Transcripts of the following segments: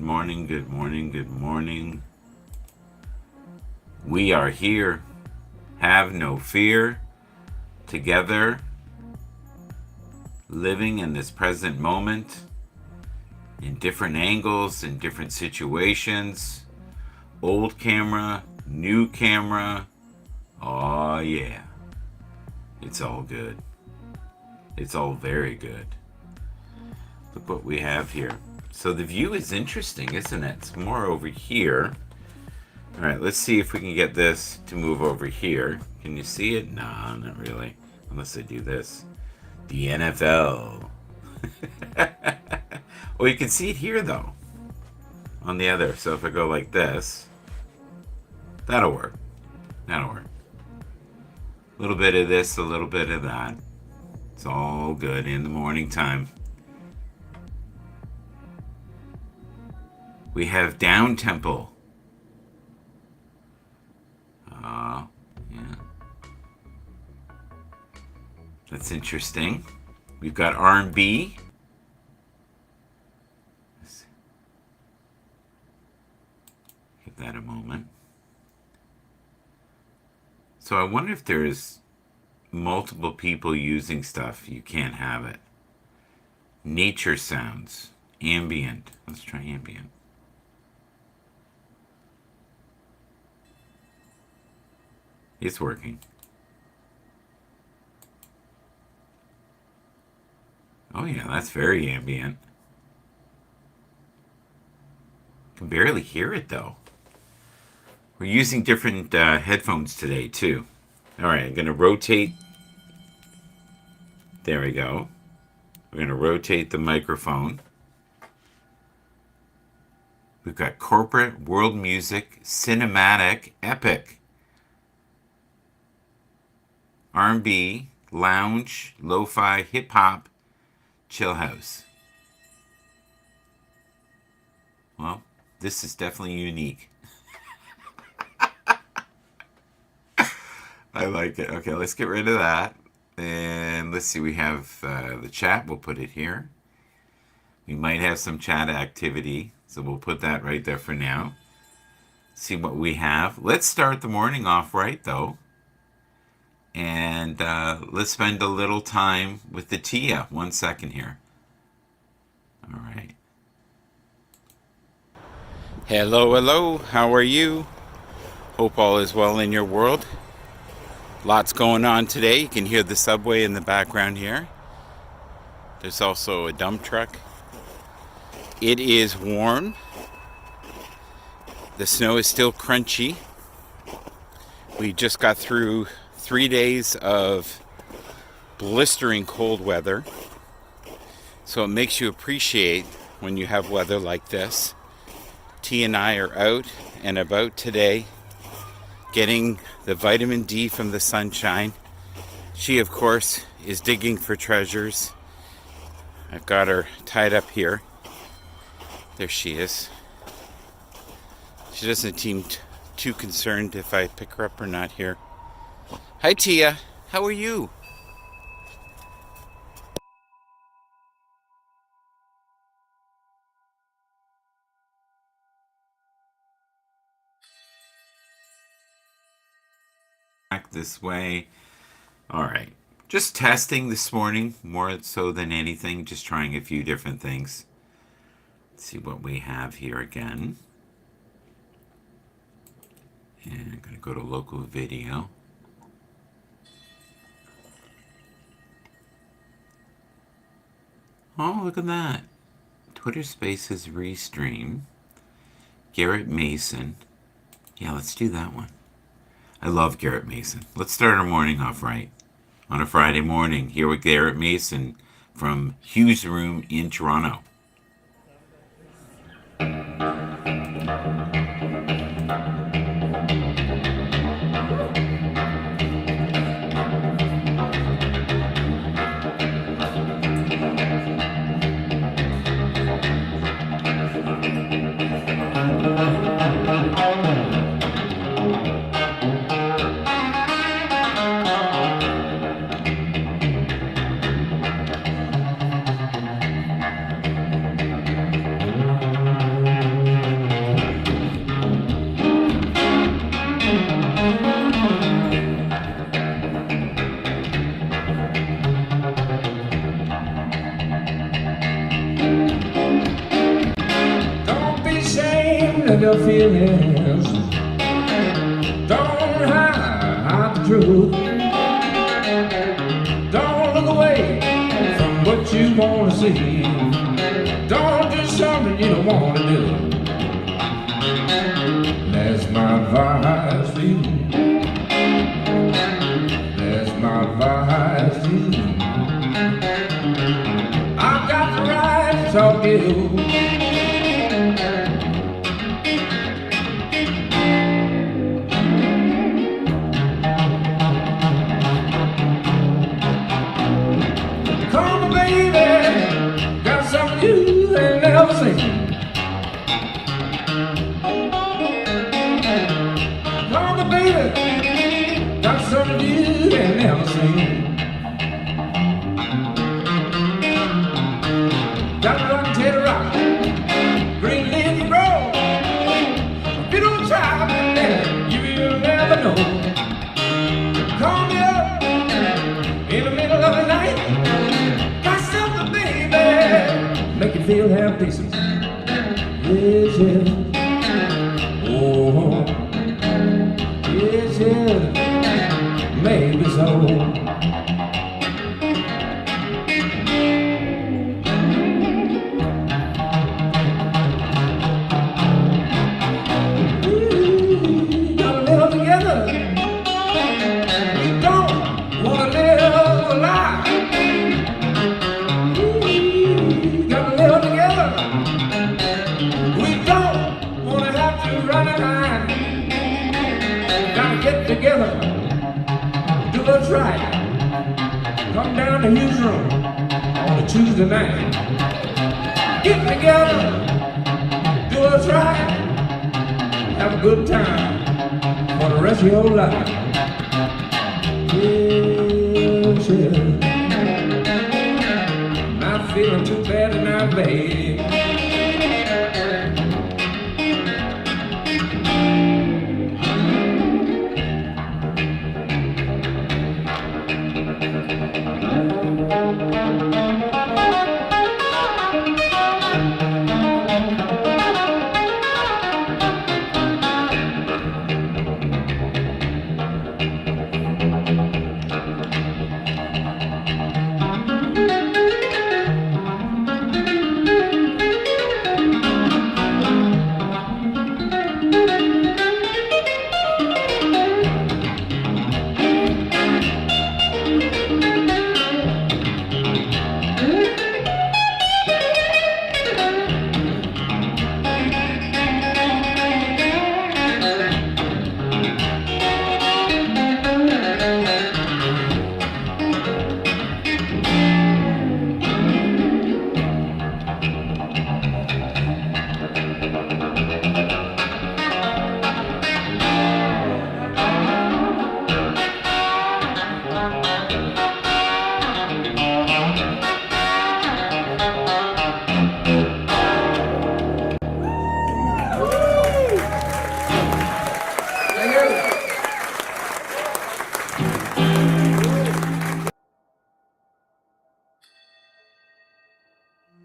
morning, good morning, good morning. We are here. Have no fear. Together, living in this present moment, in different angles, in different situations. Old camera, new camera. Oh, yeah. It's all good. It's all very good. Look what we have here. So the view is interesting, isn't it? It's more over here. All right, let's see if we can get this to move over here. Can you see it? No, not really. Unless I do this. The NFL. Well, you can see it here, though. On the other. So if I go like this, that'll work. That'll work. A little bit of this, a little bit of that. It's all good in the morning time. We have down tempo. Yeah. That's interesting. We've got R&B. Give that a moment. So I wonder if there's multiple people using stuff. You can't have it. Nature sounds. Ambient. Let's try ambient. It's working. Oh yeah, that's very ambient. Can barely hear it though. We're using different headphones today too. All right, I'm gonna rotate. There we go. We're gonna rotate the microphone. We've got corporate, world music, cinematic, epic, R&B, lounge, lo-fi, hip-hop, chill house. Well, this is definitely unique. I like it. Okay, let's get rid of that. And let's see, we have the chat. We'll put it here. We might have some chat activity, so we'll put that right there for now. See what we have. Let's start the morning off right, though. And let's spend a little time with the Tia. 1 second here. All right. Hello, hello. How are you? Hope all is well in your world. Lots going on today. You can hear the subway in the background here. There's also a dump truck. It is warm. The snow is still crunchy. We just got through 3 days of blistering cold weather. So it makes you appreciate when you have weather like this. T and I are out and about today, getting the vitamin D from the sunshine. She, of course, is digging for treasures. I've got her tied up here. There she is. She doesn't seem too concerned if I pick her up or not here. Hi, Tia. How are you? Back this way. All right. Just testing this morning, more so than anything. Just trying a few different things. Let's see what we have here again. And I'm going to go to local video. Oh, look at that. Twitter Spaces Restream. Garrett Mason. Yeah, let's do that one. I love Garrett Mason. Let's start our morning off right. On a Friday morning, here with Garrett Mason from Hughes Room in Toronto. of your feelings. Don't hide the truth. Don't look away from what you want to see. Don't do something you don't want to do. That's my advice to you. That's my advice to you. I've got the right to talk to you. Come on, baby, got something you ain't never seen. Come on, baby, got something you ain't never seen. Got a rock, tail rock, green leaf roll. If you don't try, then you'll never know. Call me up in the middle of the night. Got something, baby, make you feel half decent. Yes, yes. Oh, yes, yes. Maybe so. Together, do what's right. Come down to his room on a Tuesday night. Get together, do what's right. Have a good time for the rest of your life. Yes, yes. Not feeling too bad tonight, baby.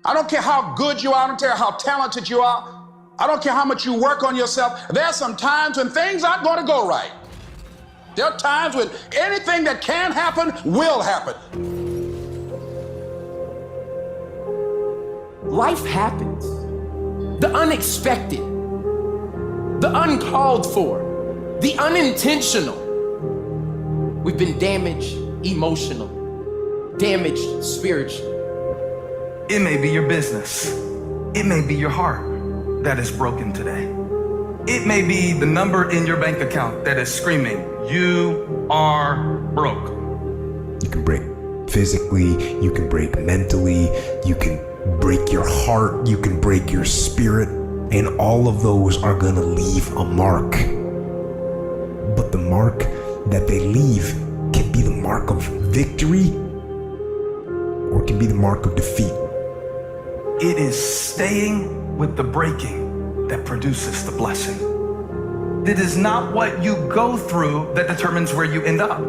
I don't care how good you are. I don't care how talented you are. I don't care how much you work on yourself. There are some times when things aren't going to go right. There are times when anything that can happen will happen. Life happens. The unexpected, the uncalled for, the unintentional. We've been damaged emotionally, damaged spiritually. It may be your business. It may be your heart that is broken today. It may be the number in your bank account that is screaming, "You are broke." You can break physically, you can break mentally, you can break your heart, you can break your spirit, and all of those are gonna leave a mark. But the mark that they leave can be the mark of victory or it can be the mark of defeat. It is staying with the breaking that produces the blessing. It is not what you go through that determines where you end up.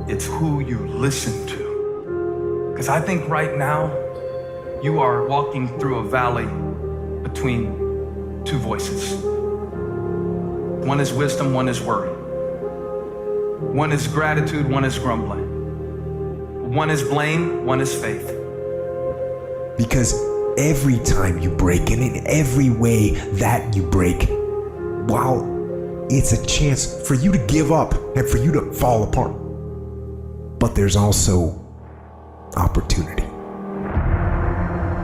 It's who you listen to. Because I think right now, you are walking through a valley between two voices. One is wisdom, one is worry. One is gratitude, one is grumbling. One is blame, one is faith. Because every time you break, and in every way that you break, while it's a chance for you to give up and for you to fall apart, but there's also opportunity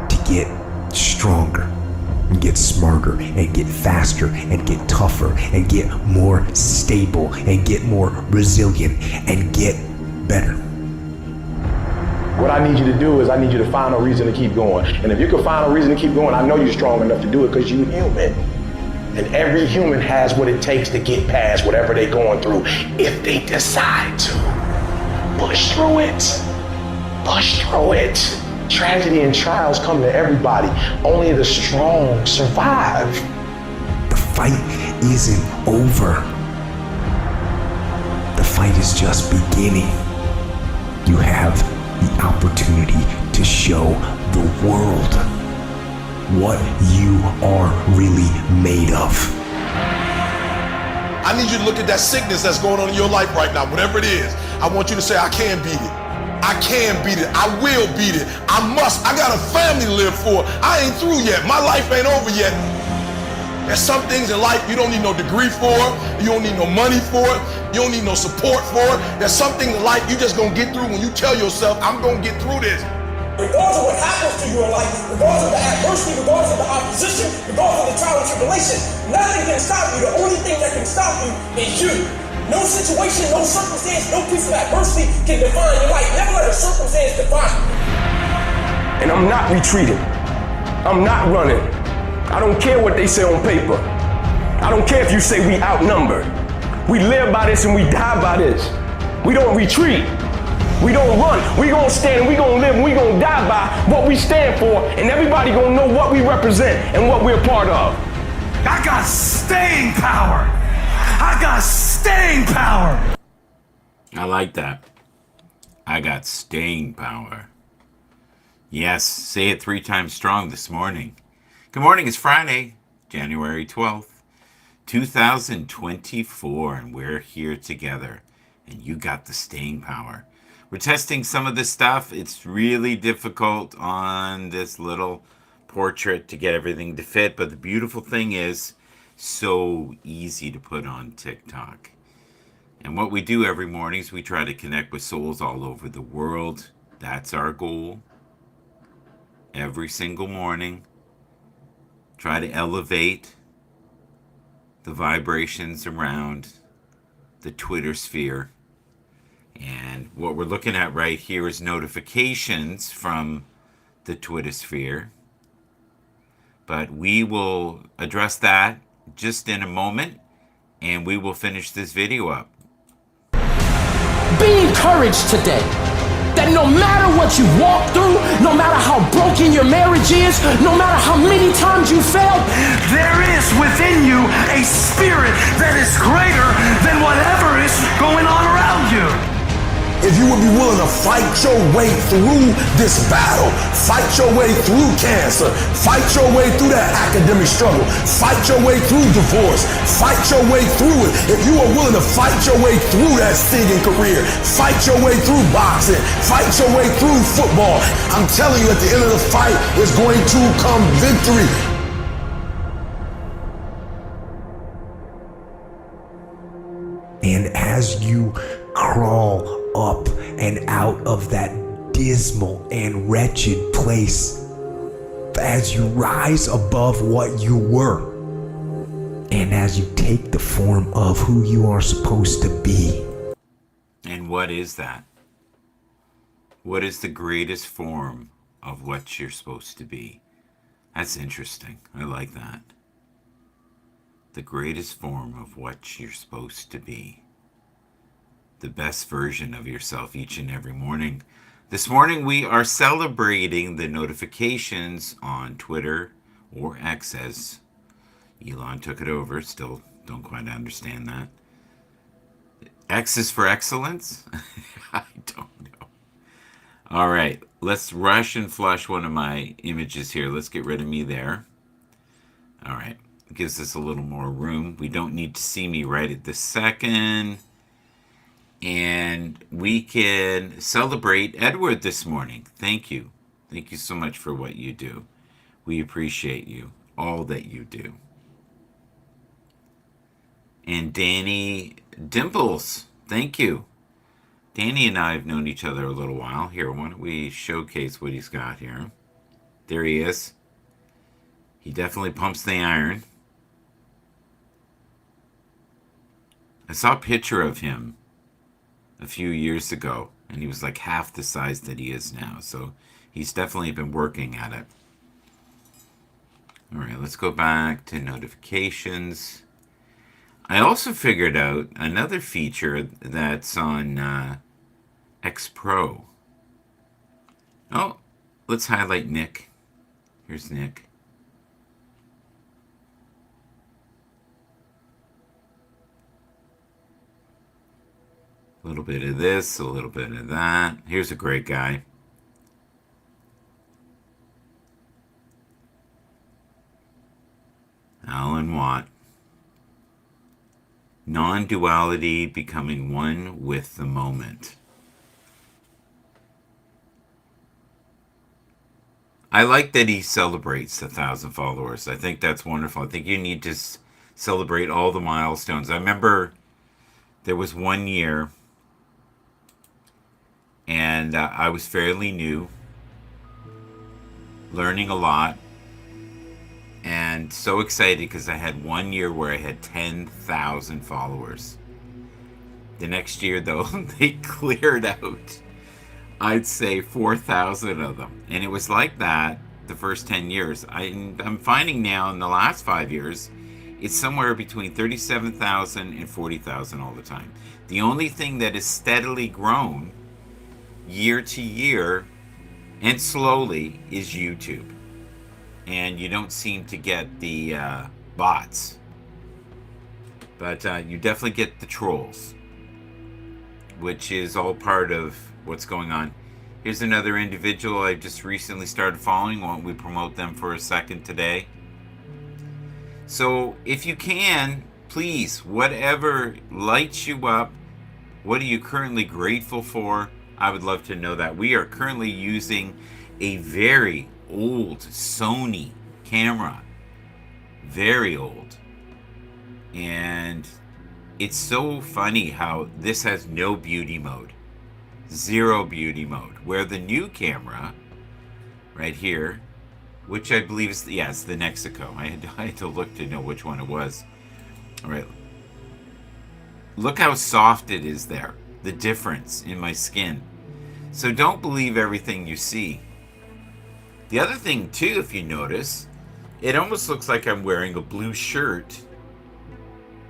to get stronger and get smarter and get faster and get tougher and get more stable and get more resilient and get better. What I need you to do is I need you to find a reason to keep going. And if you can find a reason to keep going, I know you're strong enough to do it because you're human. And every human has what it takes to get past whatever they're going through if they decide to. Push through it. Push through it. Tragedy and trials come to everybody. Only the strong survive. The fight isn't over. The fight is just beginning. You have the opportunity to show the world what you are really made of. I need you to look at that sickness that's going on in your life right now, whatever it is. I want you to say, I can beat it. I can beat it. I will beat it. I must. I got a family to live for. I ain't through yet. My life ain't over yet. There's some things in life you don't need no degree for. You don't need no money for it. You don't need no support for it. There's something in life you just gonna get through when you tell yourself, I'm gonna get through this. Regardless of what happens to you in life, regardless of the adversity, regardless of the opposition, regardless of the trial and tribulation, nothing can stop you. The only thing that can stop you is you. No situation, no circumstance, no piece of adversity can define your life. Never let a circumstance define you. And I'm not retreating. I'm not running. I don't care what they say on paper. I don't care if you say we outnumbered. We live by this and we die by this. We don't retreat. We don't run. We gonna stand and we gonna live and we gonna die by what we stand for, and everybody gonna know what we represent and what we're part of. I got staying power. I got staying power. I like that. I got staying power. Yes, say it 3 times strong this morning. Good morning, it's Friday, January 12th, 2024, and we're here together, and you got the staying power. We're testing some of this stuff. It's really difficult on this little portrait to get everything to fit, but the beautiful thing is, so easy to put on TikTok. And what we do every morning is we try to connect with souls all over the world. That's our goal. Every single morning, try to elevate the vibrations around the Twitter sphere. And what we're looking at right here is notifications from the Twitter sphere. But we will address that just in a moment, and we will finish this video up. Be encouraged today that no matter what you walk through, no matter how broken your marriage is, no matter how many times you failed, There is within you a spirit that is greater than whatever is going on around you. If you would be willing to fight your way through this battle, fight your way through cancer, fight your way through that academic struggle, fight your way through divorce, fight your way through it. If you are willing to fight your way through that singing career, fight your way through boxing, fight your way through football, I'm telling you, at the end of the fight is going to come victory. And as you crawl up and out of that dismal and wretched place, as you rise above what you were, and as you take the form of who you are supposed to be. And what is that? What is the greatest form of what you're supposed to be? That's interesting. I like that. The greatest form of what you're supposed to be. The best version of yourself each and every morning. This morning we are celebrating the notifications on Twitter, or X as Elon took it over. Still don't quite understand that. X is for excellence? I don't know. All right, let's rush and flush one of my images here. Let's get rid of me there. All right, gives us a little more room. We don't need to see me right at this second. And we can celebrate Edward this morning. Thank you. Thank you so much for what you do. We appreciate you, all that you do. And Danny Dimples, thank you. Danny and I have known each other a little while. Here, why don't we showcase what he's got here? There he is. He definitely pumps the iron. I saw a picture of him a few years ago, and he was like half the size that he is now. So he's definitely been working at it. All right, let's go back to notifications. I also figured out another feature that's on X Pro. Oh, let's highlight Nick. Here's Nick. A little bit of this, a little bit of that. Here's a great guy. Alan Watt. Non-duality, becoming one with the moment. I like that he celebrates 1,000 followers. I think that's wonderful. I think you need to celebrate all the milestones. I remember there was one year, and I was fairly new, learning a lot, and so excited because I had 1 year where I had 10,000 followers. The next year, though, they cleared out, I'd say 4,000 of them. And it was like that the first 10 years. I'm finding now in the last 5 years, it's somewhere between 37,000 and 40,000 all the time. The only thing that has steadily grown year to year and slowly is YouTube. And you don't seem to get the bots. But you definitely get the trolls, which is all part of what's going on. Here's another individual I just recently started following. Why don't we promote them for a second today? So if you can, please, whatever lights you up, what are you currently grateful for? I would love to know that. We are currently using a very old Sony camera. Very old. And it's so funny how this has no beauty mode. Zero beauty mode. Where the new camera, right here, which I believe is, it's the Nexico. I had to look to know which one it was. All right. Look how soft it is there. The difference in my skin. So don't believe everything you see. The other thing too, if you notice, it almost looks like I'm wearing a blue shirt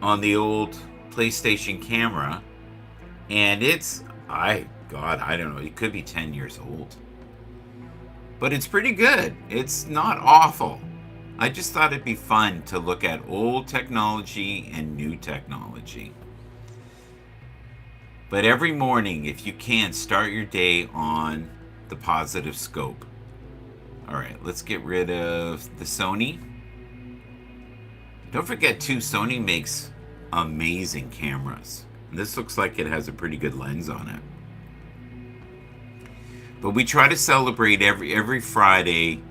on the old PlayStation camera. And it's, I don't know, it could be 10 years old. But it's pretty good. It's not awful. I just thought it'd be fun to look at old technology and new technology. But every morning, if you can, start your day on the positive scope. All right, let's get rid of the Sony. Don't forget too, Sony makes amazing cameras. This looks like it has a pretty good lens on it. But we try to celebrate every Friday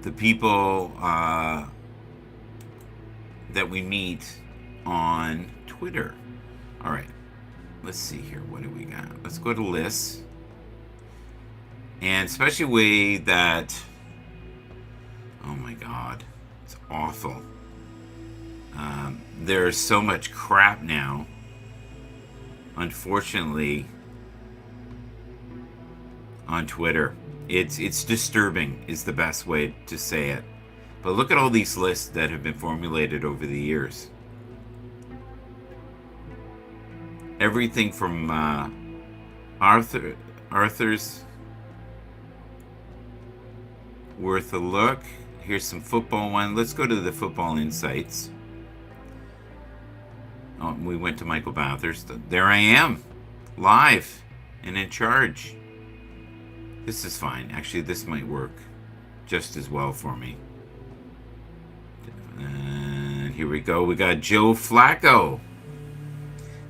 the people that we meet on Twitter. All right, let's see here. What do we got? Let's go to lists. And especially way that, oh my God, it's awful. There's so much crap now. Unfortunately, on Twitter. It's disturbing is the best way to say it. But look at all these lists that have been formulated over the years. Everything from Arthur's worth a look. Here's some football one. Let's go to the Football Insights. Oh, we went to Michael Bathurst. There I am, live and in charge. This is fine. Actually, this might work just as well for me. Here we go. We got Joe Flacco.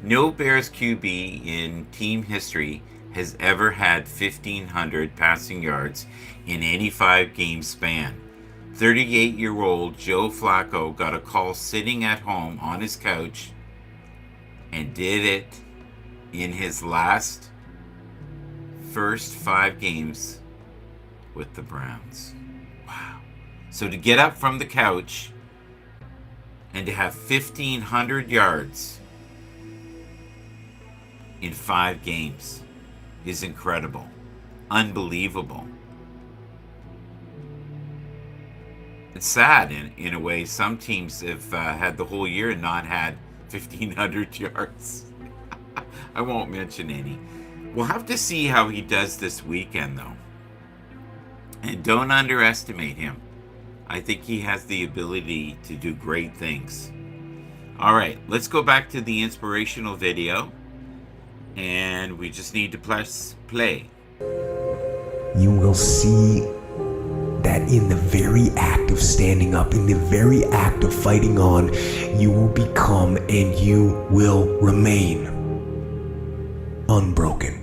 No Bears QB in team history has ever had 1,500 passing yards in any 5-game span. 38-year-old Joe Flacco got a call sitting at home on his couch and did it in his first 5 games with the Browns. Wow. So to get up from the couch and to have 1,500 yards in 5 games is incredible. Unbelievable. It's sad in a way. Some teams have had the whole year and not had 1,500 yards. I won't mention any. We'll have to see how he does this weekend, though. And don't underestimate him. I think he has the ability to do great things. All right, let's go back to the inspirational video. And we just need to press play. You will see that in the very act of standing up, in the very act of fighting on, you will become and you will remain unbroken.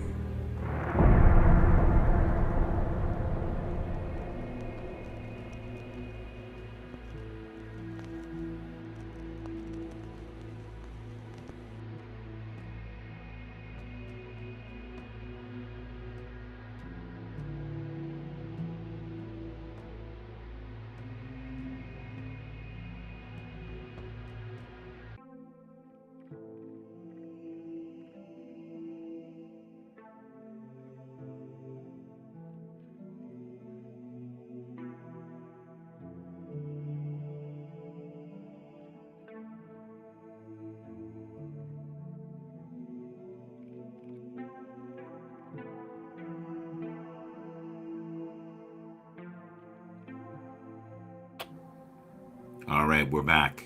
All right, we're back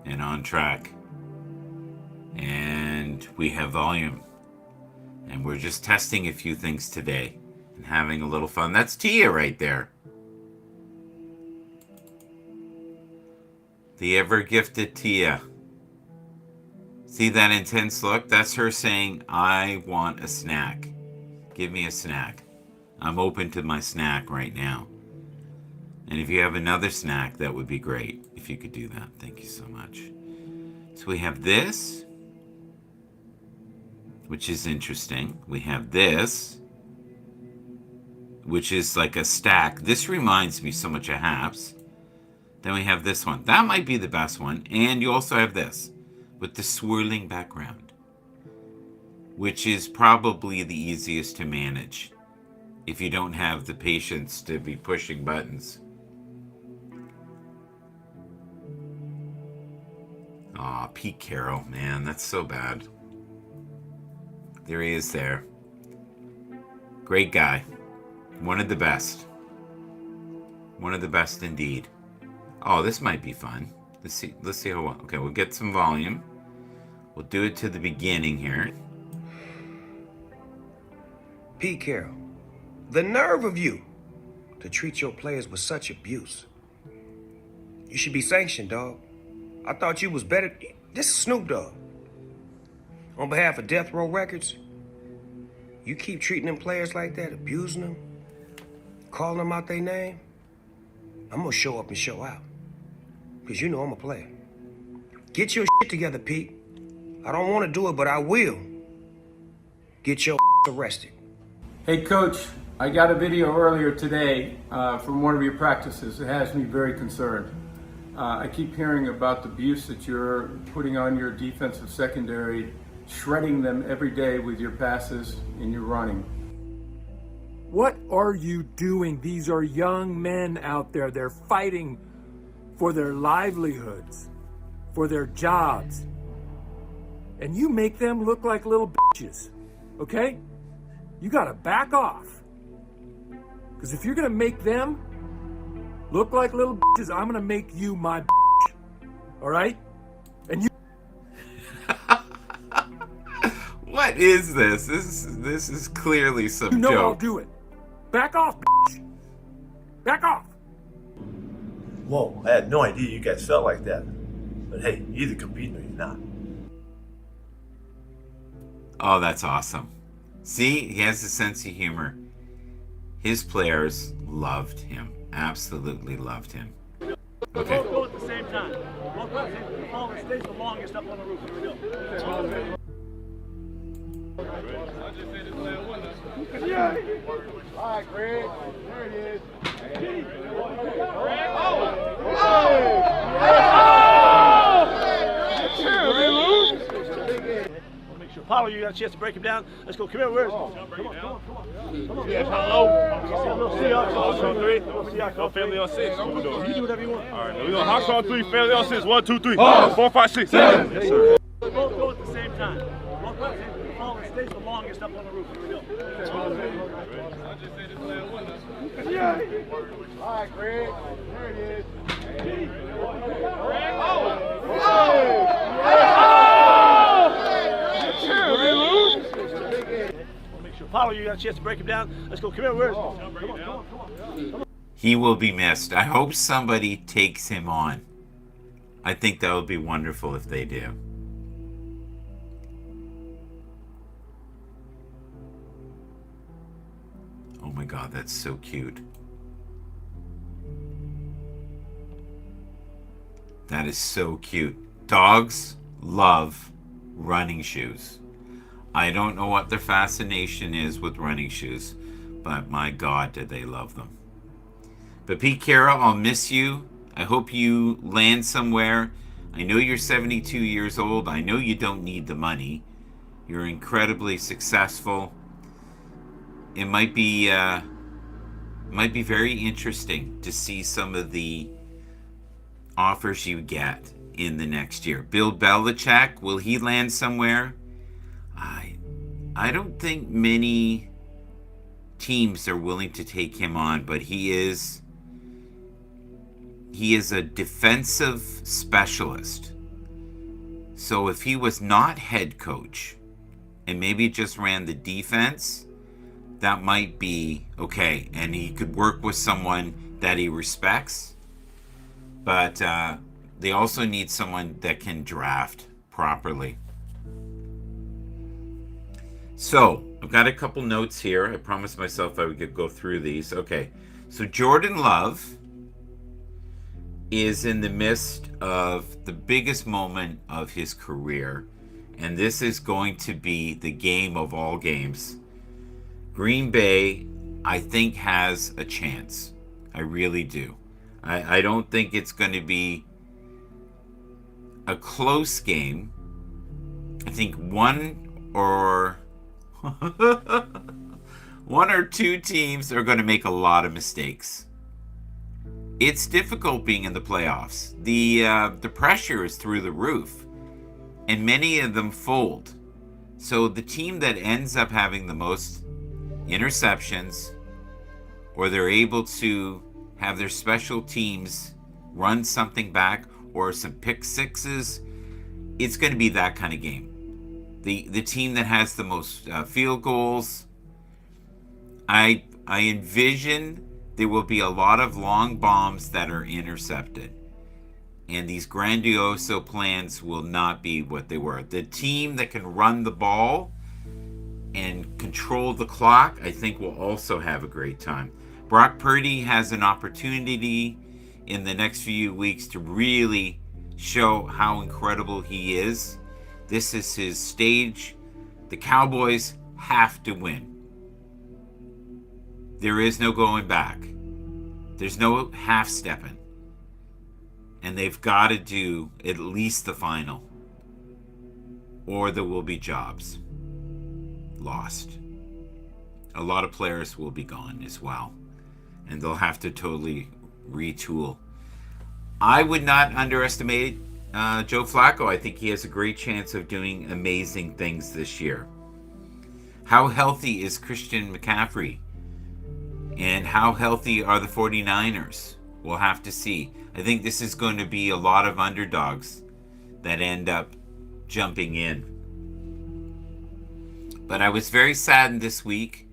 and on track. And we have volume. And we're just testing a few things today and having a little fun. That's Tia right there. The ever-gifted Tia. See that intense look? That's her saying, I want a snack. Give me a snack. I'm open to my snack right now. And if you have another snack, that would be great if you could do that. Thank you so much. So we have this, which is interesting. We have this, which is like a stack. This reminds me so much of Haps. Then we have this one. That might be the best one. And you also have this with the swirling background, which is probably the easiest to manage if you don't have the patience to be pushing buttons. Aw, Pete Carroll, man, that's so bad. There he is there. Great guy. One of the best. One of the best indeed. Oh, this might be fun. Let's see how well. Okay, we'll get some volume. We'll do it to the beginning here. Pete Carroll, the nerve of you to treat your players with such abuse. You should be sanctioned, dog. I thought you was better. This is Snoop Dogg. On behalf of Death Row Records, you keep treating them players like that, abusing them, calling them out their name, I'm gonna show up and show out. Because you know I'm a player. Get your shit together, Pete. I don't want to do it, but I will. Get your arrested. Hey, Coach, I got a video earlier today from one of your practices. It has me very concerned. I keep hearing about the abuse that you're putting on your defensive secondary, shredding them every day with your passes and your running. What are you doing? These are young men out there. They're fighting for their livelihoods, for their jobs. And you make them look like little bitches, okay? You gotta back off. Because if you're gonna make them look like little bitches, I'm gonna make you my bitch. All right? And you. What is this? This is clearly some You know joke. I'll do it. Back off, bitch. Back off. Whoa, I had no idea you guys felt like that. But hey, you're either competing or you're not. Oh, that's awesome. See, he has a sense of humor. His players loved him. Absolutely loved him. Okay. Both go at the same time. Both go at the same time. The ball that stays the longest up on the roof. Here we go. All right, Greg. There it is. Apollo, you got a chance to break him down. Let's go. Come here. Where's Come on. Yes, hello. Little Seahawks. House on 3. No family on 6. You do whatever you want. All right, we're going to house on 3, family on 6. 1, 2, 3. 4, 5, 6. 7. Yes, sir. Both go at the same time. Both go at the same time. The ball that stays the longest up on the roof. Here we go. All right, Greg. There it is. Apollo, you got a chance to break him down. Let's go. Come here. Where's Come on. He will be missed. I hope somebody takes him on. I think that would be wonderful if they do. Oh my God, that's so cute. That is so cute. Dogs love running shoes. I don't know what their fascination is with running shoes, but my God, did they love them. But Pete Carroll, I'll miss you. I hope you land somewhere. I know you're 72 years old. I know you don't need the money. You're incredibly successful. It might be very interesting to see some of the offers you get in the next year. Bill Belichick, will he land somewhere? I don't think many teams are willing to take him on, but he is a defensive specialist. So if he was not head coach and maybe just ran the defense, that might be okay, and he could work with someone that he respects. But they also need someone that can draft properly. So, I've got a couple notes here. I promised myself I would go through these. Okay, so Jordan Love is in the midst of the biggest moment of his career, and this is going to be the game of all games. Green Bay, I think, has a chance. I really do. I don't think it's going to be a close game. I think one or two teams are going to make a lot of mistakes. It's difficult being in the playoffs. The pressure is through the roof, and many of them fold. So the team that ends up having the most interceptions, or they're able to have their special teams run something back, or some pick sixes, it's going to be that kind of game. The team that has the most field goals, I envision there will be a lot of long bombs that are intercepted, and these grandioso plans will not be what they were. The team that can run the ball and control the clock, I think, will also have a great time. Brock Purdy has an opportunity in the next few weeks to really show how incredible he is. This is his stage. The Cowboys have to win. There is no going back. There's no half-stepping. And they've got to do at least the final, or there will be jobs lost. A lot of players will be gone as well, and they'll have to totally retool. I would not underestimate Joe Flacco. I think he has a great chance of doing amazing things this year. How healthy is Christian McCaffrey? And how healthy are the 49ers? We'll have to see. I think this is going to be a lot of underdogs that end up jumping in. But I was very saddened this week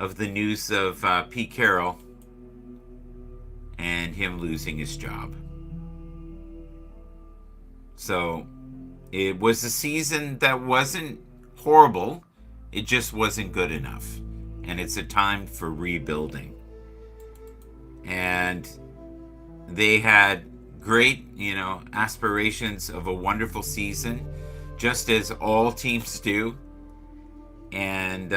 of the news of Pete Carroll and him losing his job. So it was a season that wasn't horrible. It just wasn't good enough. And it's a time for rebuilding. And they had great, aspirations of a wonderful season, just as all teams do. And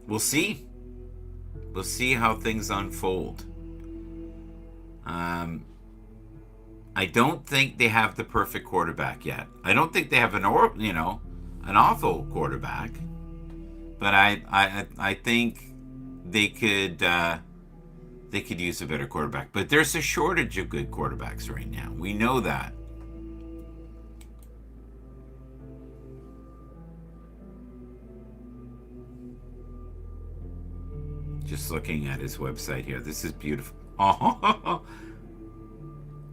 we'll see. We'll see how things unfold. I don't think they have the perfect quarterback yet. I don't think they have an awful quarterback. But I think they could use a better quarterback. But there's a shortage of good quarterbacks right now. We know that. Just looking at his website here. This is beautiful.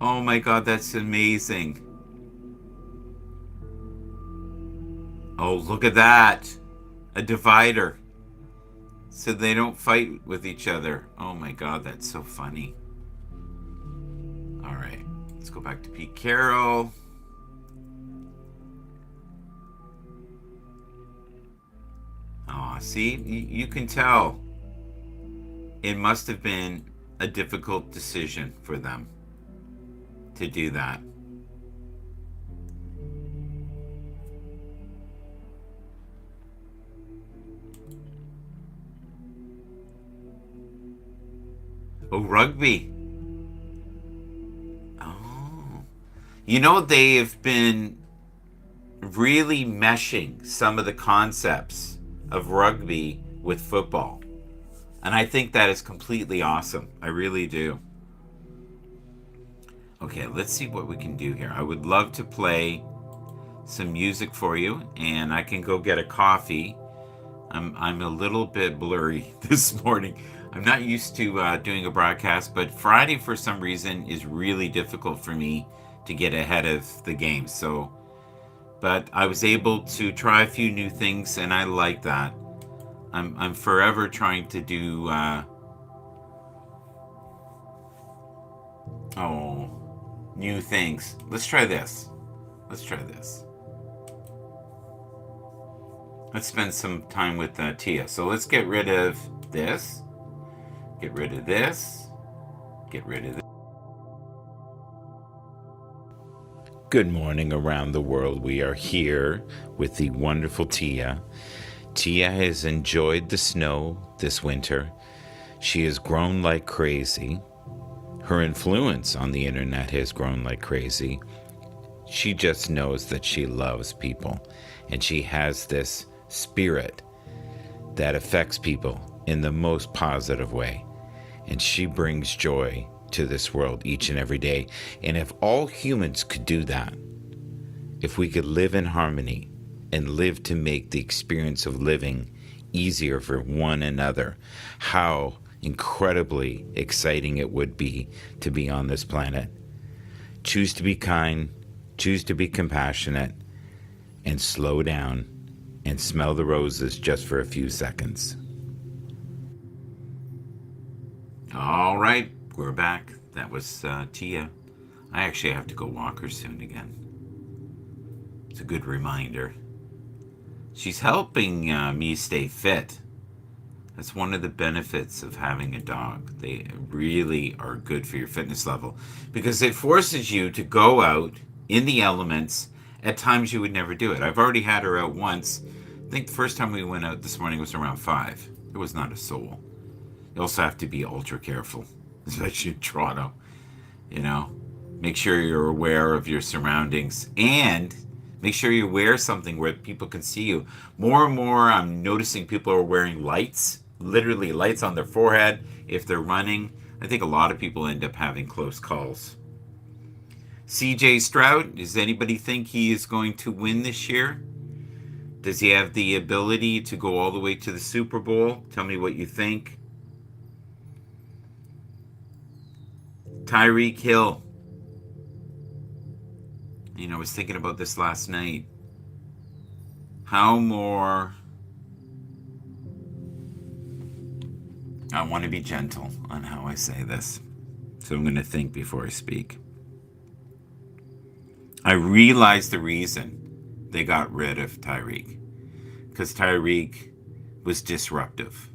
Oh my God, that's amazing. Oh, look at that. A divider. So they don't fight with each other. Oh my God, that's so funny. All right, let's go back to Pete Carroll. Oh, see, you can tell. It must have been a difficult decision for them to do that. Oh, rugby. Oh. They have been really meshing some of the concepts of rugby with football. And I think that is completely awesome. I really do. Okay, let's see what we can do here. I would love to play some music for you, and I can go get a coffee. I'm a little bit blurry this morning. I'm not used to doing a broadcast, but Friday for some reason is really difficult for me to get ahead of the game. But I was able to try a few new things, and I like that. I'm forever trying to do new things. Let's try this. Let's spend some time with Tia. So let's get rid of this. Get rid of this. Get rid of this. Good morning around the world. We are here with the wonderful Tia. Tia has enjoyed the snow this winter. She has grown like crazy. Her influence on the internet has grown like crazy. She just knows that she loves people, and she has this spirit that affects people in the most positive way. And she brings joy to this world each and every day. And if all humans could do that, if we could live in harmony and live to make the experience of living easier for one another, how incredibly exciting it would be to be on this planet. Choose to be kind, choose to be compassionate, and slow down and smell the roses just for a few seconds. All right, we're back. That was Tia. I actually have to go walk her soon again. It's a good reminder. She's helping me stay fit. That's one of the benefits of having a dog. They really are good for your fitness level because it forces you to go out in the elements at times you would never do it. I've already had her out once. I think the first time we went out this morning was around 5. There was not a soul. You also have to be ultra careful, especially in Toronto. Make sure you're aware of your surroundings and make sure you wear something where people can see you. More and more, I'm noticing people are wearing lights, literally lights on their forehead if they're running. I think a lot of people end up having close calls. CJ Stroud, does anybody think he is going to win this year? Does he have the ability to go all the way to the Super Bowl? Tell me what you think. Tyreek Hill. I was thinking about this last night. I want to be gentle on how I say this. So I'm going to think before I speak. I realized the reason they got rid of Tyreek. Because Tyreek was disruptive.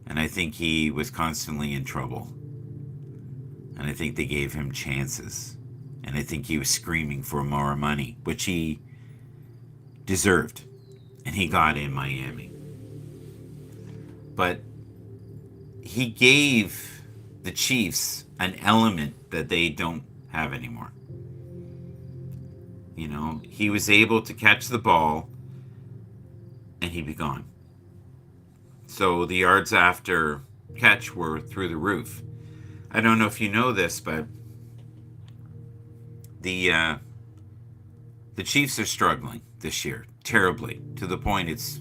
And I think he was constantly in trouble. And I think they gave him chances. And I think he was screaming for more money, which he deserved. And he got in Miami. But he gave the Chiefs an element that they don't have anymore. You know, he was able to catch the ball and he'd be gone. So the yards after catch were through the roof. I don't know if you know this, but the Chiefs are struggling this year terribly, to the point it's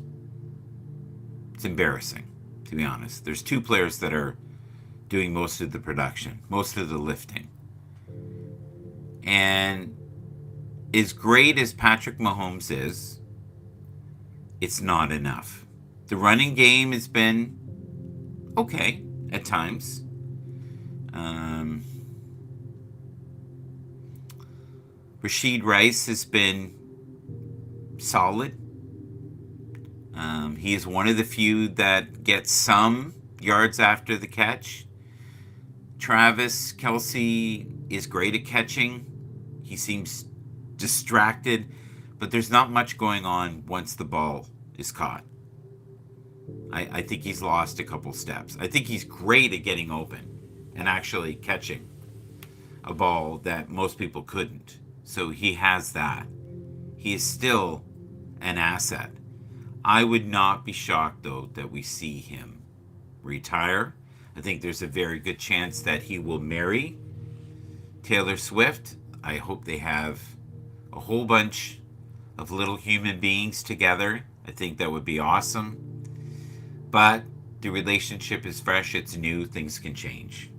embarrassing, to be honest. There's two players that are doing most of the production, most of the lifting. And as great as Patrick Mahomes is, it's not enough. The running game has been okay at times. Rashid Rice has been solid. He is one of the few that gets some yards after the catch. Travis Kelce is great at catching. He seems distracted, but there's not much going on once the ball is caught. I think he's lost a couple steps. I think he's great at getting open and actually catching a ball that most people couldn't. So he has that. He is still an asset. I would not be shocked, though, that we see him retire. I think there's a very good chance that he will marry Taylor Swift. I hope they have a whole bunch of little human beings together. I think that would be awesome. But the relationship is fresh, it's new, things can change.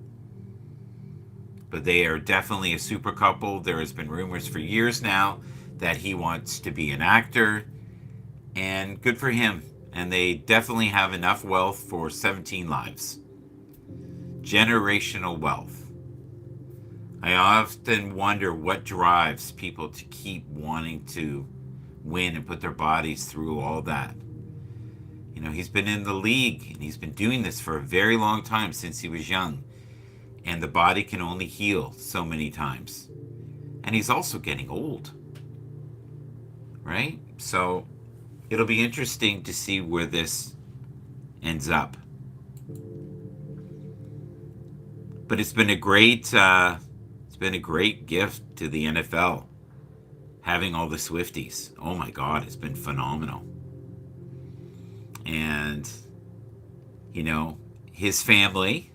But they are definitely a super couple. There has been rumors for years now that he wants to be an actor, and good for him. And they definitely have enough wealth for 17 lives. Generational wealth. I often wonder what drives people to keep wanting to win and put their bodies through all that. You know, he's been in the league and he's been doing this for a very long time, since he was young. And the body can only heal so many times. And he's also getting old. Right? So it'll be interesting to see where this ends up. But it's been a great gift to the NFL, having all the Swifties. Oh my God, it's been phenomenal. And, you know, his family,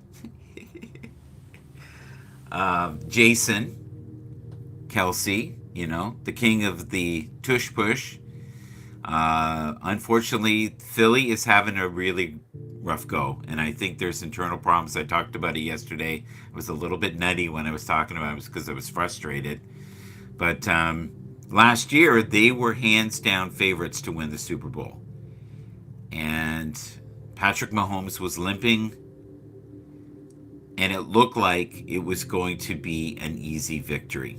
Jason Kelce, you know, the king of the tush push. Unfortunately, Philly is having a really rough go, and I think there's internal problems. I talked about it yesterday. I was a little bit nutty when I was talking about it because I was frustrated. But last year, they were hands down favorites to win the Super Bowl. And Patrick Mahomes was limping, and it looked like it was going to be an easy victory.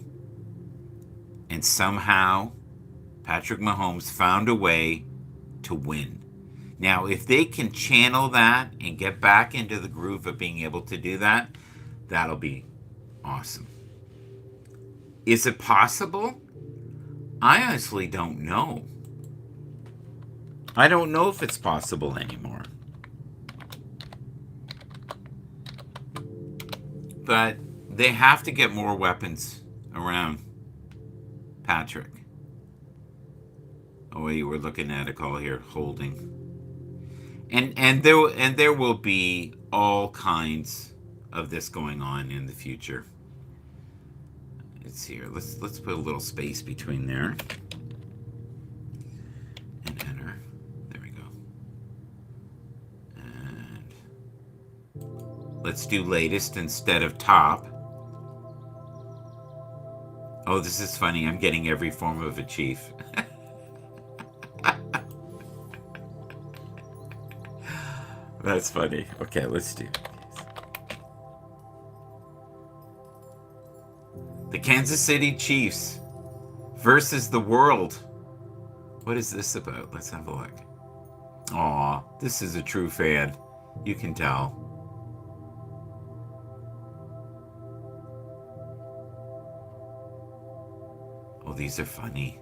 And somehow, Patrick Mahomes found a way to win. Now, if they can channel that and get back into the groove of being able to do that, that'll be awesome. Is it possible? I honestly don't know. I don't know if it's possible anymore. But they have to get more weapons around Patrick. Oh, you were looking at a call here, holding. And there will be all kinds of this going on in the future. Let's see here. Let's put a little space between there. And enter. There we go. And let's do latest instead of top. Oh, this is funny. I'm getting every form of a chief. That's funny. Okay, let's do The Kansas City Chiefs versus the world. What is this about? Let's have a look. Aw, this is a true fan. You can tell. Oh, these are funny.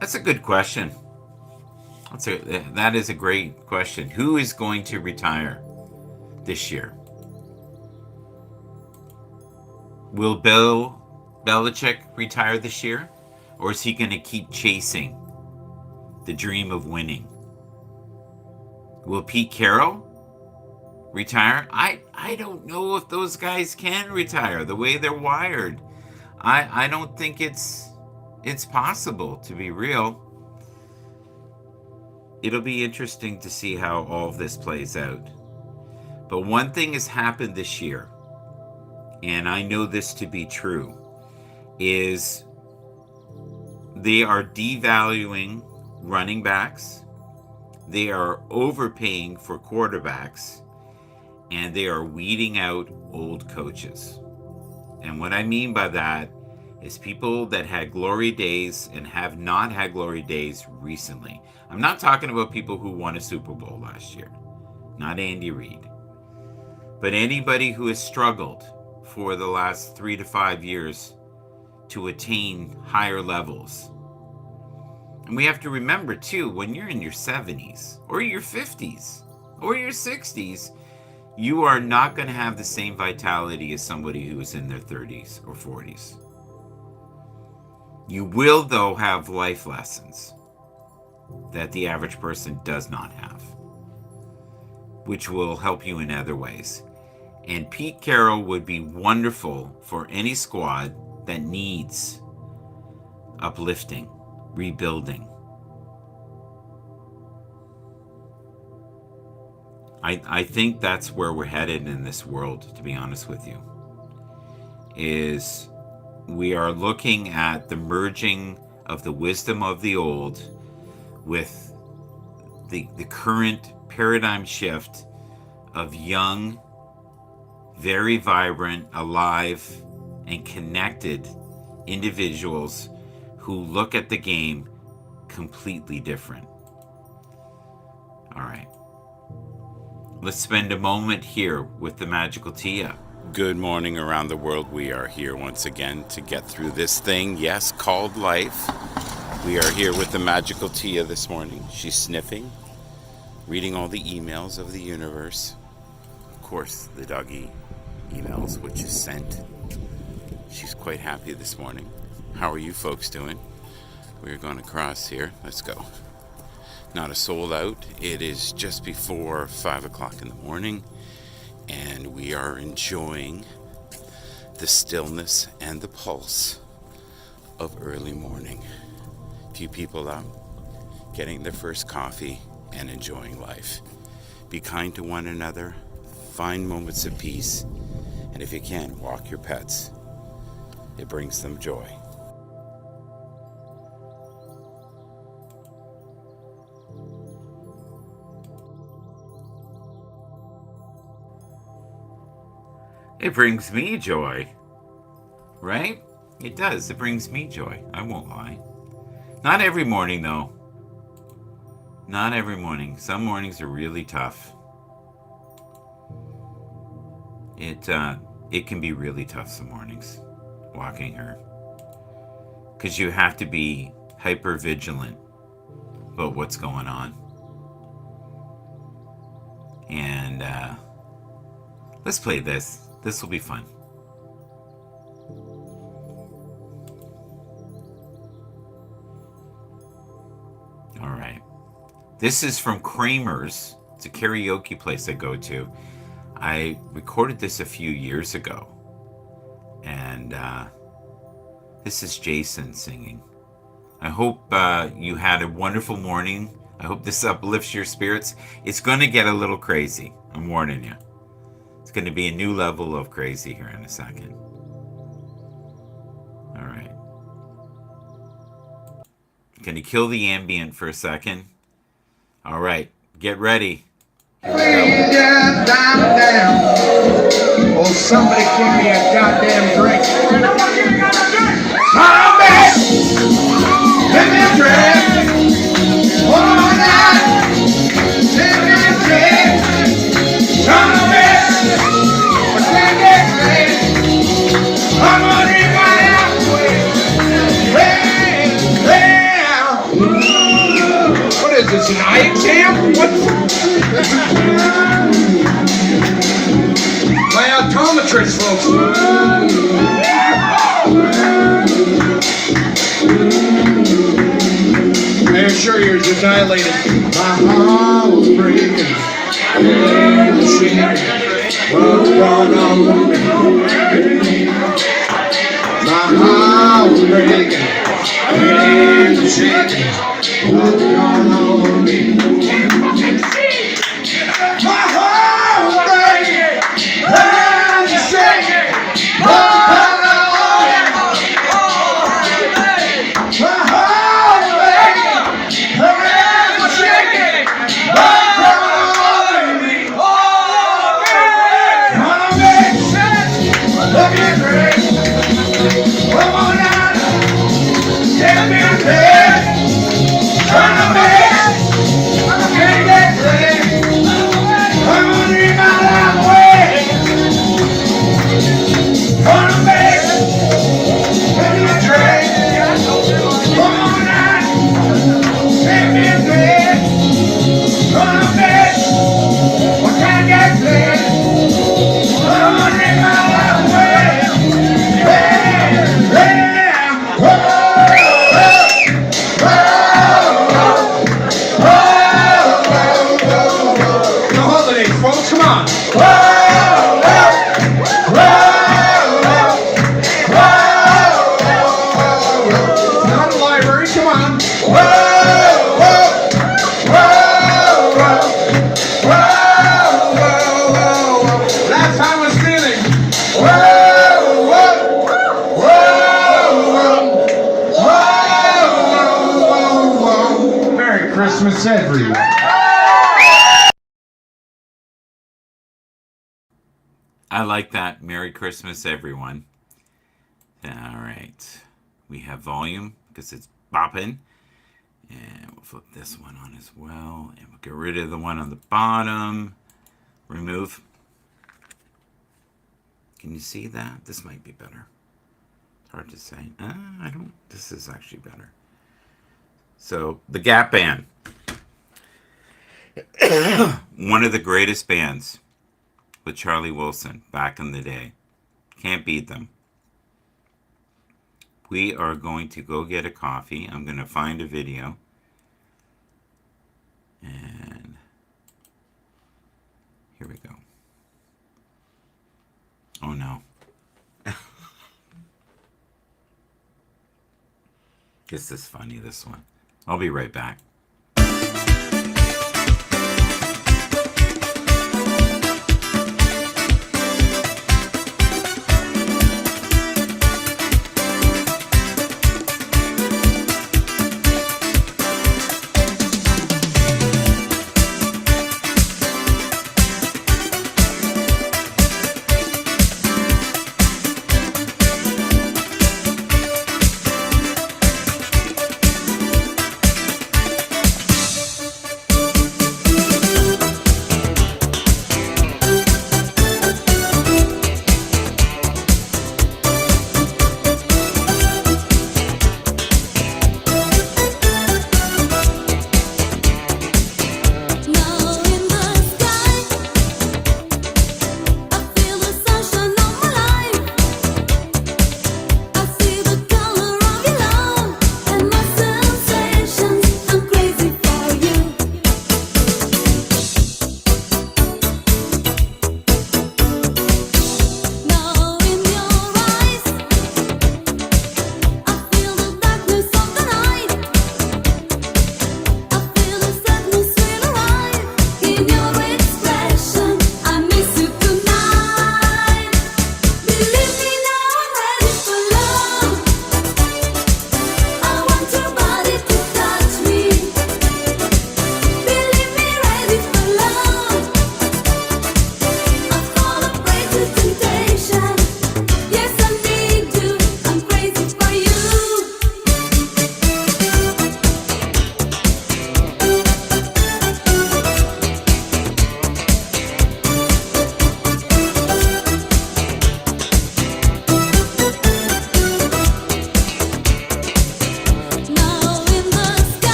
That's a good question. That is a great question. Who is going to retire this year? Will Bill Belichick retire this year? Or is he going to keep chasing the dream of winning? Will Pete Carroll retire? I don't know if those guys can retire the way they're wired. I don't think it's possible, to be real. It'll be interesting to see how all of this plays out. But one thing has happened this year, and I know this to be true, is they are devaluing running backs, they are overpaying for quarterbacks, and they are weeding out old coaches. And what I mean by that is people that had glory days and have not had glory days recently. I'm not talking about people who won a Super Bowl last year, not Andy Reid, but anybody who has struggled for the last 3 to 5 years to attain higher levels. And we have to remember too, when you're in your 70s or your 50s or your 60s, you are not going to have the same vitality as somebody who is in their 30s or 40s. You will, though, have life lessons that the average person does not have, which will help you in other ways. And Pete Carroll would be wonderful for any squad that needs uplifting, rebuilding. I think that's where we're headed in this world, to be honest with you, is we are looking at the merging of the wisdom of the old with the current paradigm shift of young, very vibrant, alive, and connected individuals who look at the game completely different. All right. Let's spend a moment here with the Magical Tia. Good morning around the world. We are here once again to get through this thing, yes, called life. We are here with the Magical Tia this morning. She's sniffing, reading all the emails of the universe. Of course, the doggy emails, which is sent. She's quite happy this morning. How are you folks doing? We're going to cross here. Let's go. Not a soul out. It is just before 5 o'clock in the morning, and we are enjoying the stillness and the pulse of early morning. Few people out, getting their first coffee and enjoying life. Be kind to one another, find moments of peace, and if you can, walk your pets. It brings them joy. It brings me joy, right? It does. It brings me joy. I won't lie. Not every morning, though. Not every morning. Some mornings are really tough. It can be really tough some mornings, walking her. Because you have to be hyper vigilant about what's going on. And let's play this. This will be fun. All right. This is from Kramer's. It's a karaoke place I go to. I recorded this a few years ago. And this is Jason singing. I hope you had a wonderful morning. I hope this uplifts your spirits. It's going to get a little crazy. I'm warning you. It's going to be a new level of crazy here in a second. All right. Going to kill the ambient for a second. All right. Get ready. Please just down. Oh, somebody give me a goddamn drink. Zombie! Give me a drink. Oh, now. Give me a drink. Zombie! I can't get drink. I'm gonna drink my ass away. What is this, an eye exam? My optometrist, folks. I assure you, you're dilated. My heart was breaking. And shaking. What's going on with me? My heart was breaking. And shaking. What's going on with me? My heart was breaking. And shaking. What's going on? My heart was breaking. And shaking. What's going on with me? Wanna make sense? Let me drink. One more night. Get me a drink. Trying to make it. I can't get drink. I'm gonna drink my life away. Wanna make it. Get me a drink. One more night. Get me a drink. Gonna make it. I can't get drink. I'm gonna drink my life away. The holidays, folks, come on. Not a library, come on. Last time was stealing. Merry Christmas, everyone. I like that. Merry Christmas, everyone. All right. We have volume because it's bopping. And we'll flip this one on as well. And we'll get rid of the one on the bottom. Remove. Can you see that? This might be better. It's hard to say. I don't. This is actually better. So, the Gap Band. One of the greatest bands with Charlie Wilson back in the day. Can't beat them. We are going to go get a coffee. I'm going to find a video. And here we go. Oh no. This is funny, this one. I'll be right back.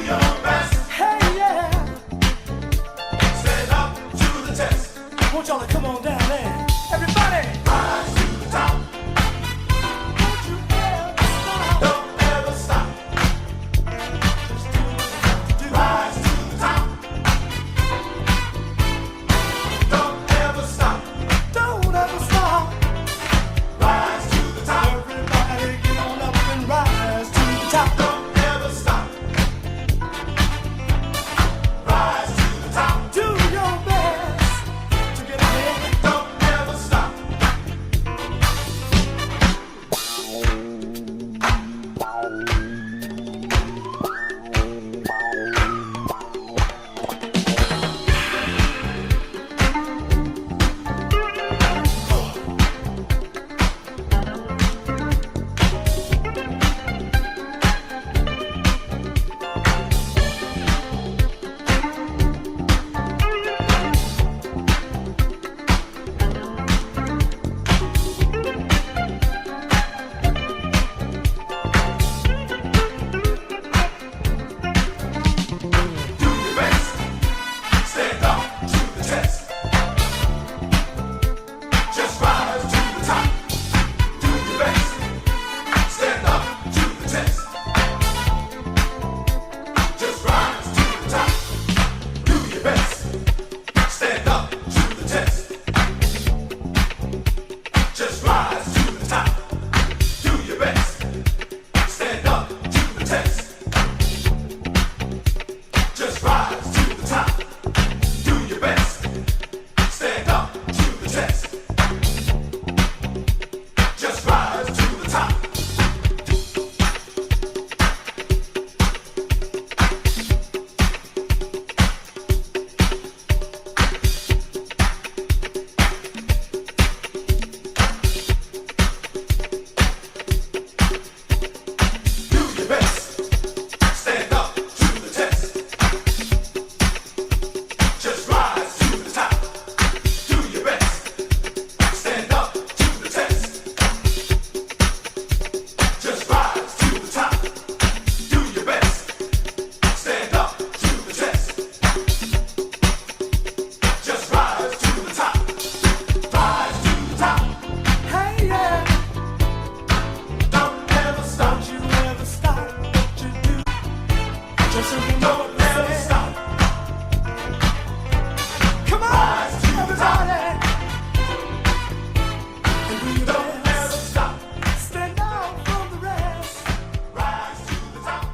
your best. Hey, yeah. Stand up to the test. I want y'all to come on down there. Everybody. Rise to the top. Don't ever stop. Rise to the top. Don't ever stop. Don't ever stop. Rise to the top. Everybody get on up and rise to the top. Don't ever stop. Rise to the top. Do your best to get ahead. Don't ever stop. Do your best. Stand up to the test. Just rise to the top. Do your best. Stand up to the test. Just rise to the top. Do your best. Stand up to the test. Just rise to the top. Do your best. Stand up to the test. Just rise to the top. Do your best. Stand up to the test. Just rise to the top. Do your best. Stand up to the test. Just rise to the top. Do your best. Stand up to the test. Just rise to the top. Do your best. Stand up to the test. Just rise to the top. Rise to the top. Hey, yeah. Don't ever stop. Don't you ever stop what you do. Just don't ever stop. Come on, everybody. And do your don't ever stop. Stand out from the rest. Rise to the top.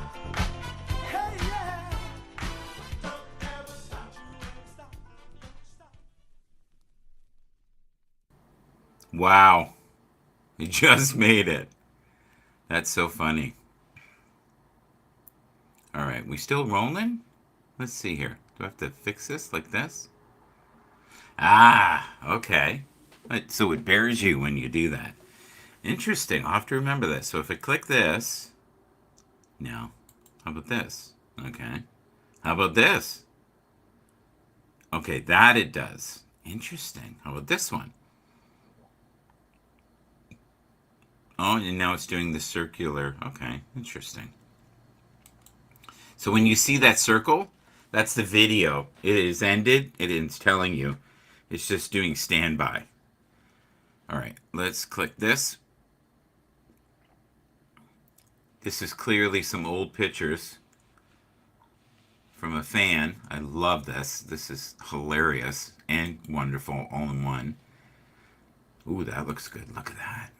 Hey, yeah. Don't ever stop. Stop. Wow. You just made it. That's so funny. All right, we still rolling? Let's see here. Do I have to fix this like this? Ah, okay. So it bears you when you do that. Interesting. I'll have to remember this. So if I click this, no. How about this? Okay. How about this? Okay, that it does. Interesting. How about this one? Oh, and now it's doing the circular. Okay, interesting. So when you see that circle, that's the video. It is ended. It is telling you. It's just doing standby. All right, let's click this. This is clearly some old pictures from a fan. I love this. This is hilarious and wonderful all in one. Ooh, that looks good. Look at that.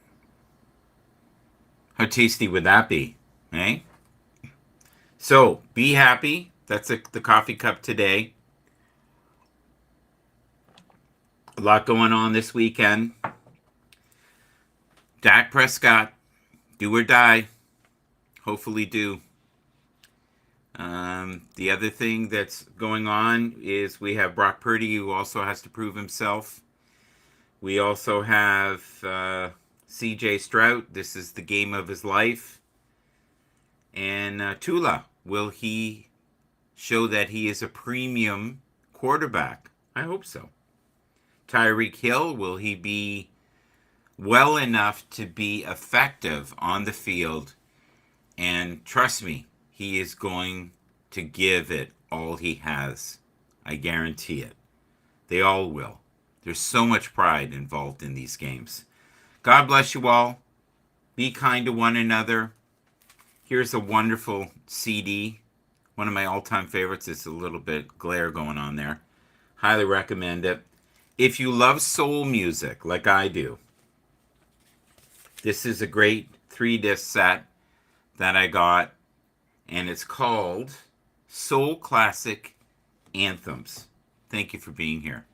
How tasty would that be, eh? So, be happy. That's the coffee cup today. A lot going on this weekend. Dak Prescott, do or die. Hopefully do. The other thing that's going on is we have Brock Purdy, who also has to prove himself. We also have C.J. Stroud. This is the game of his life. And Tula, will he show that he is a premium quarterback? I hope so. Tyreek Hill, will he be well enough to be effective on the field? And trust me, he is going to give it all he has. I guarantee it. They all will. There's so much pride involved in these games. God bless you all. Be kind to one another. Here's a wonderful CD. One of my all-time favorites. It's a little bit glare going on there. Highly recommend it. If you love soul music like I do, this is a great 3-disc set that I got, and it's called Soul Classic Anthems. Thank you for being here.